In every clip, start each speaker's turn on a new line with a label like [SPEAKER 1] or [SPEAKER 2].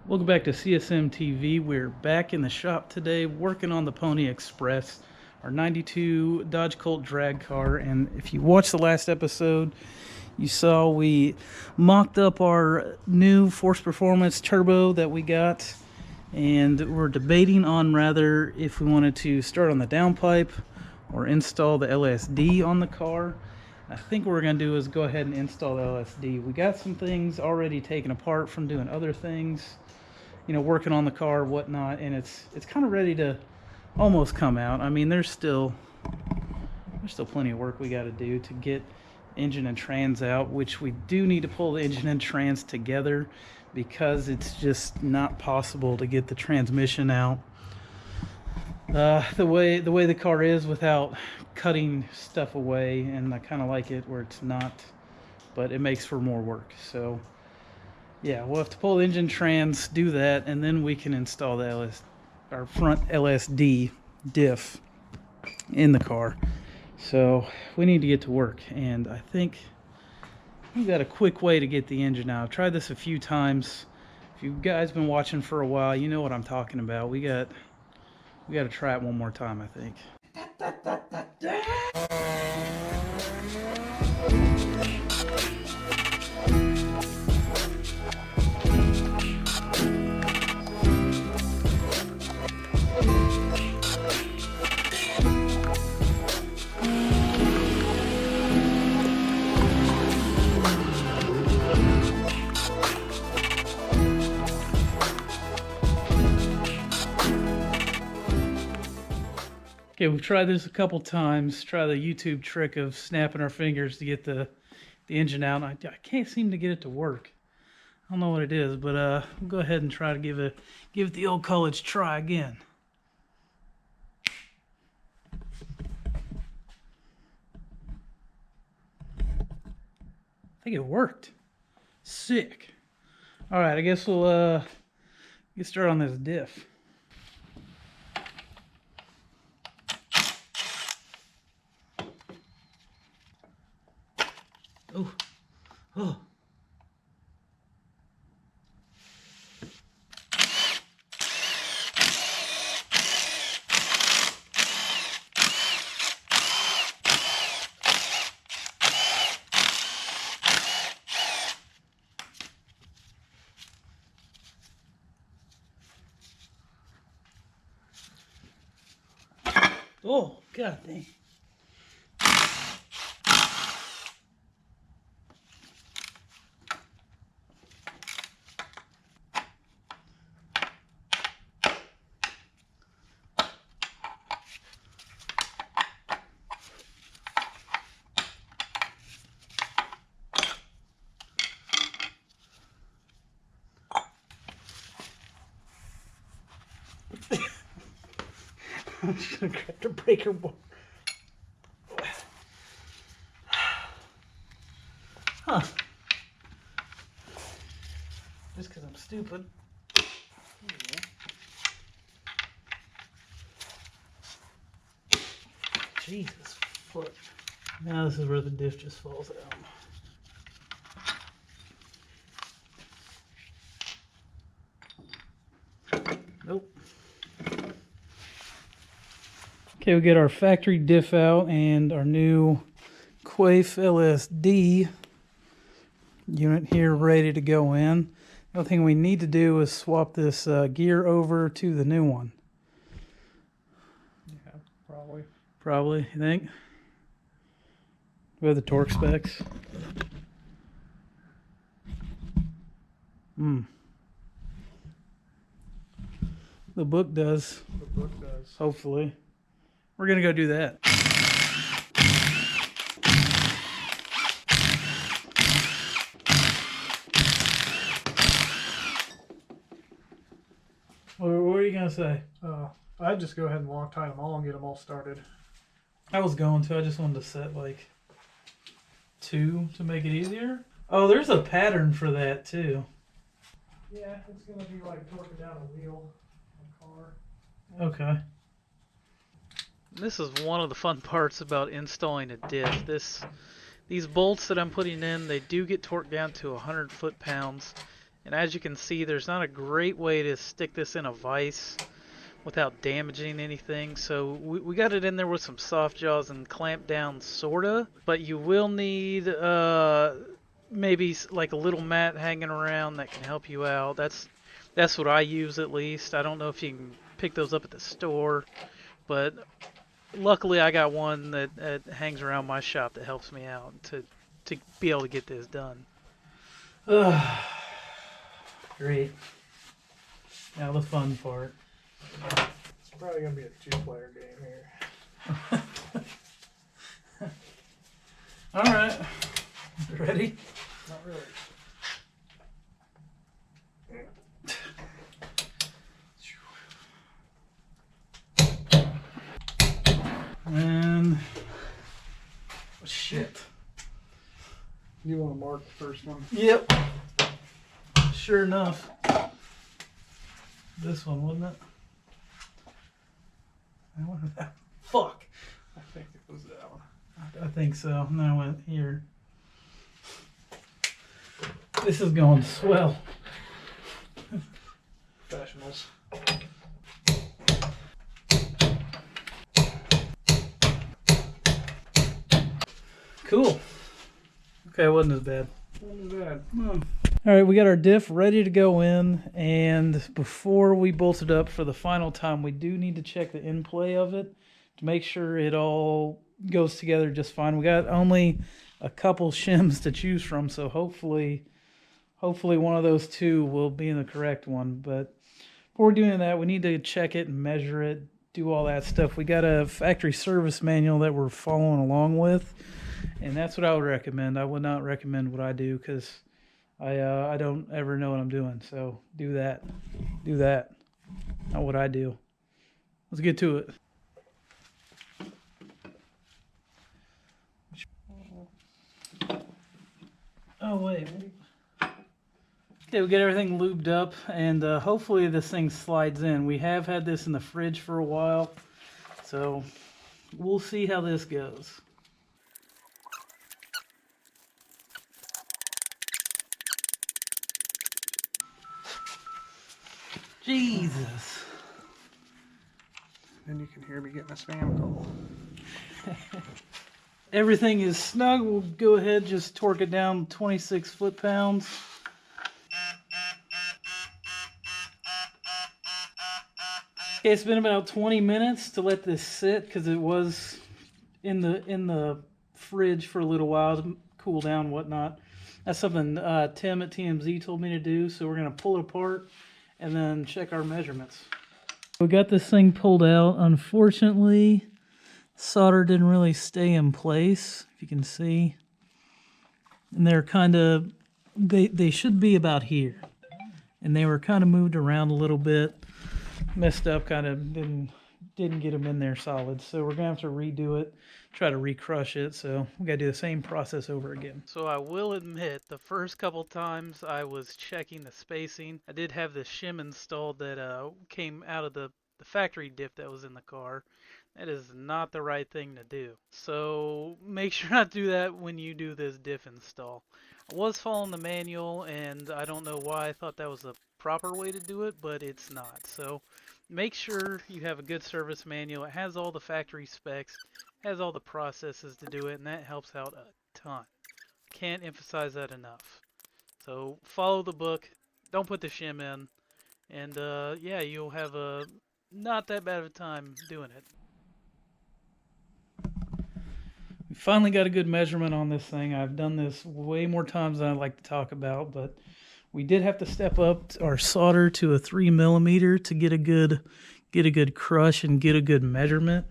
[SPEAKER 1] Welcome back to CSM TV. We're back in the shop today working on the Pony Express, our 92 Dodge Colt drag car. And if you watched the last episode, you saw we mocked up our new Force Performance Turbo that we got. And we're debating on rather if we wanted to start on the downpipe or install the LSD on the car. I think what we're going to do is go ahead and install the LSD. We got some things already taken apart from doing other things, you know, working on the car, whatnot, and it's kind of ready to almost come out. I mean, there's still plenty of work we got to do to get engine and trans out, which we do need to pull the engine and trans together because it's just not possible to get the transmission out the way the car is without cutting stuff away. And I kind of like it where it's not, but it makes for more work. So yeah, we'll have to pull the engine trans, do that, and then we can install the our front LSD Diff in the car. So we need to get to work, and I think we've got a quick way to get the engine out. I've tried this a few times. If you guys been watching for a while, you know what I'm talking about. We got to try it one more time, I think. Okay, we've tried this a couple times. Try the YouTube trick of snapping our fingers to get the engine out. I can't seem to get it to work. I don't know what it is, but we'll go ahead and try to give it the old college try again. I think it worked. Sick. All right, I guess we'll get started on this diff. Oh, oh. Oh, God dang. I'm just gonna grab the breaker board. Huh. Just because I'm stupid. Jesus, foot. Now this is where the diff just falls out. Nope. Okay, we get our factory diff out and our new Quaife LSD unit here ready to go in. The only thing we need to do is swap this gear over to the new one.
[SPEAKER 2] Yeah, probably.
[SPEAKER 1] Probably, you think? We have the torque specs. The book does.
[SPEAKER 2] The book does.
[SPEAKER 1] Hopefully. We're going to go do that. What are you going to say?
[SPEAKER 2] I'd just go ahead and Loctite them all and get them all started.
[SPEAKER 1] I was going to. I just wanted to set like 2 to make it easier. Oh, there's a pattern for that too.
[SPEAKER 2] Yeah, it's going to be like torquing down a wheel on a car.
[SPEAKER 1] Okay. This is one of the fun parts about installing a diff. These bolts that I'm putting in, they do get torqued down to 100 foot-pounds, And as you can see, there's not a great way to stick this in a vise without damaging anything. So we got it in there with some soft jaws and clamped down, sorta. But you will need maybe like a little mat hanging around that can help you out. That's what I use at least. I don't know if you can pick those up at the store, but luckily I got one that hangs around my shop that helps me out to be able to get this done. Great. Now the fun part.
[SPEAKER 2] It's probably gonna be a 2-player game here.
[SPEAKER 1] All right. Ready?
[SPEAKER 2] Not really.
[SPEAKER 1] And shit.
[SPEAKER 2] You want to mark the first one?
[SPEAKER 1] Yep. Sure enough. This one, wasn't it? I wonder if that. Fuck.
[SPEAKER 2] I think it was that one.
[SPEAKER 1] I think so. And then I went here. This is going swell.
[SPEAKER 2] Professionals.
[SPEAKER 1] Cool. Okay, it wasn't as bad.
[SPEAKER 2] Wasn't as bad.
[SPEAKER 1] All right, we got our diff ready to go in, and before we bolt it up for the final time, we do need to check the in-play of it to make sure it all goes together just fine. We got only a couple shims to choose from, so hopefully one of those two will be in the correct one. But before doing that, we need to check it and measure it, do all that stuff. We got a factory service manual that we're following along with, and that's what I would recommend. I would not recommend what I do because I don't ever know what I'm doing. So do that. Not what I do. Let's get to it. Oh wait. Okay, we get everything lubed up, and hopefully this thing slides in. We have had this in the fridge for a while, so we'll see how this goes. Jesus.
[SPEAKER 2] Then you can hear me getting a spam call.
[SPEAKER 1] Everything is snug. We'll go ahead, just torque it down 26 foot-pounds. Okay, it's been about 20 minutes to let this sit because it was in the fridge for a little while to cool down and whatnot. That's something Tim at TMZ told me to do, so we're going to pull it apart and then check our measurements. We got this thing pulled out. Unfortunately, solder didn't really stay in place, if you can see. And they're kind of, they should be about here. And they were kind of moved around a little bit, messed up, kind of didn't get them in there solid. So we're gonna have to redo it, try to recrush it. So we gotta do the same process over again. So I will admit, the first couple times I was checking the spacing, I did have the shim installed that came out of the factory diff that was in the car. That is not the right thing to do. So make sure not to do that when you do this diff install. I was following the manual, and I don't know why I thought that was the proper way to do it, but it's not. So make sure you have a good service manual. It has all the factory specs, has all the processes to do it, and that helps out a ton. Can't emphasize that enough. So follow the book, don't put the shim in, and yeah, you'll have a not that bad of a time doing it. We finally got a good measurement on this thing. I've done this way more times than I like to talk about, but we did have to step up our solder to a 3mm to get a good crush and get a good measurement.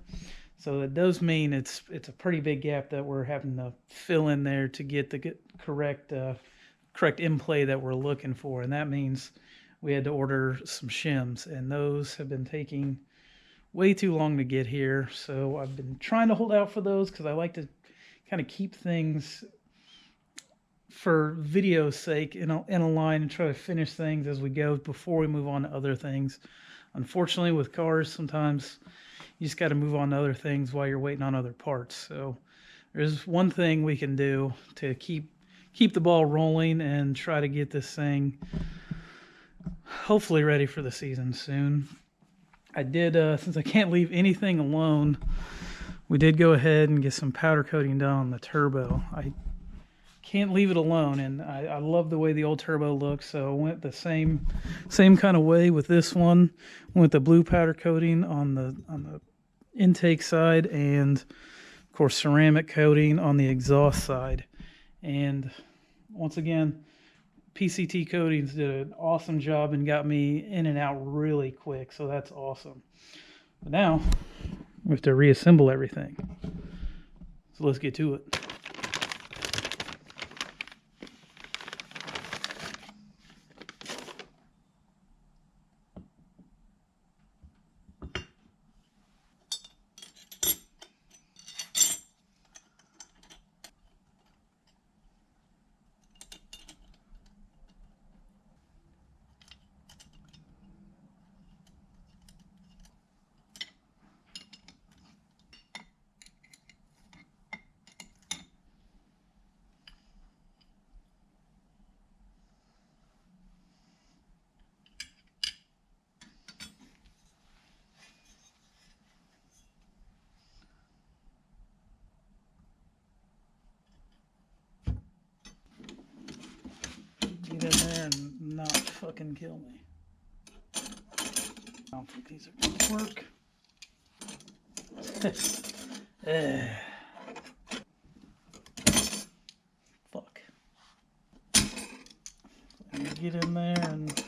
[SPEAKER 1] So that does mean it's a pretty big gap that we're having to fill in there to get the correct in-play that we're looking for, and that means we had to order some shims, and those have been taking way too long to get here. So I've been trying to hold out for those because I like to kind of keep things for video's sake in a line and try to finish things as we go before we move on to other things. Unfortunately, with cars, sometimes you just got to move on to other things while you're waiting on other parts. So there's one thing we can do to keep the ball rolling and try to get this thing hopefully ready for the season soon. I did, since I can't leave anything alone, we did go ahead and get some powder coating done on the turbo. I can't leave it alone, and I love the way the old turbo looks, so I went the same kind of way with this one. Went the blue powder coating on the intake side, and of course ceramic coating on the exhaust side. And once again, PCT Coatings did an awesome job and got me in and out really quick, so that's awesome. But now we have to reassemble everything, so let's get to it. Get in there and not fucking kill me. I don't think these are gonna work. Fuck. I'm gonna get in there and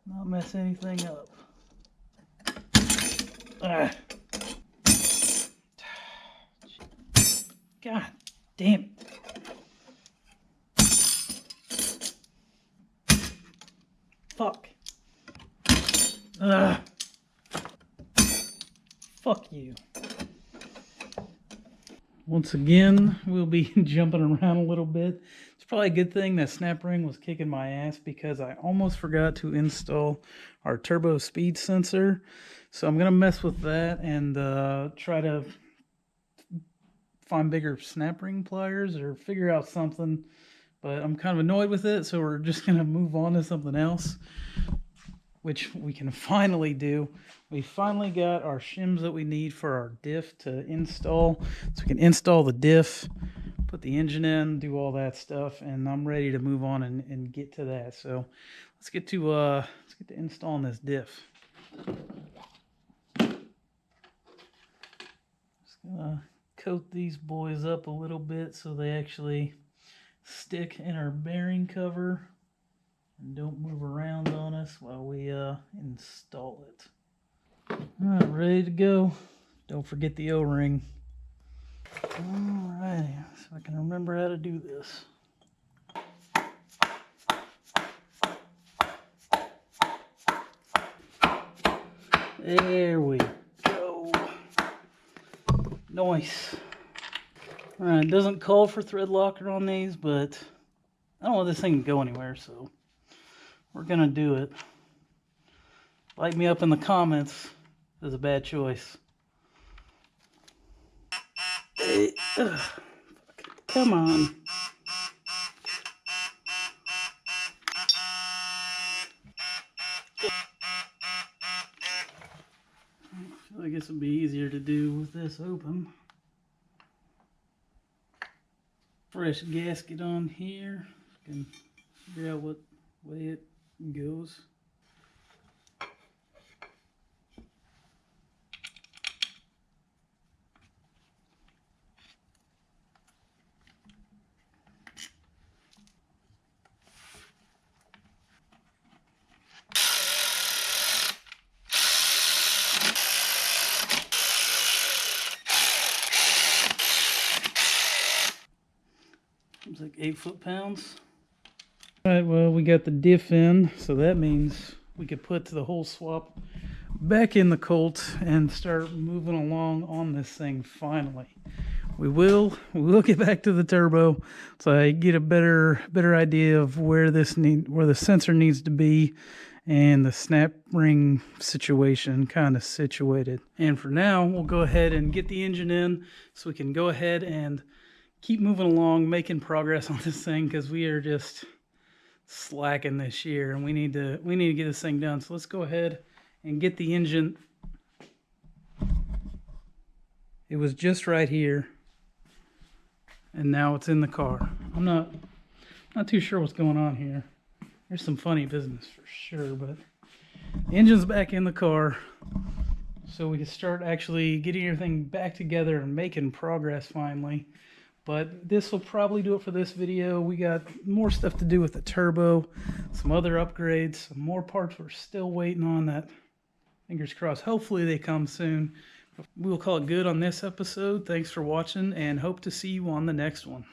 [SPEAKER 1] not mess anything up. God damn it. Fuck. Fuck you. Once again, we'll be jumping around a little bit. It's probably a good thing that snap ring was kicking my ass, because I almost forgot to install our turbo speed sensor. So I'm gonna mess with that and try to find bigger snap ring pliers or figure out something. But I'm kind of annoyed with it, so we're just gonna move on to something else, which we can finally do. We finally got our shims that we need for our diff to install, so we can install the diff, put the engine in, do all that stuff, and I'm ready to move on and get to that. So let's get to installing this diff. Just gonna coat these boys up a little bit so they actually stick in our bearing cover and don't move around on us while we install it. Alright, ready to go. Don't forget the O-ring. Alrighty, so I can remember how to do this. There we go. Nice. Alright, it doesn't call for thread locker on these, but I don't want this thing to go anywhere, so we're gonna do it. Light me up in the comments if it's a bad choice. Hey, come on. I feel like this would be easier to do with this open. Fresh gasket on here. Can figure out what way it goes. It's like 8 foot-pounds. Alright, well, we got the diff in, so that means we could put the whole swap back in the Colt and start moving along on this thing finally. We will get back to the turbo so I get a better idea of where the sensor needs to be and the snap ring situation kind of situated. And for now, we'll go ahead and get the engine in so we can go ahead and keep moving along, making progress on this thing, because we are just slacking this year, and we need to get this thing done. So let's go ahead and get the engine. It was just right here, and now it's in the car. I'm not too sure what's going on here. There's some funny business for sure, but the engine's back in the car, so we can start actually getting everything back together and making progress finally. But this will probably do it for this video. We got more stuff to do with the turbo, some other upgrades, some more parts we're still waiting on that, fingers crossed, hopefully they come soon. We will call it good on this episode. Thanks for watching, and hope to see you on the next one.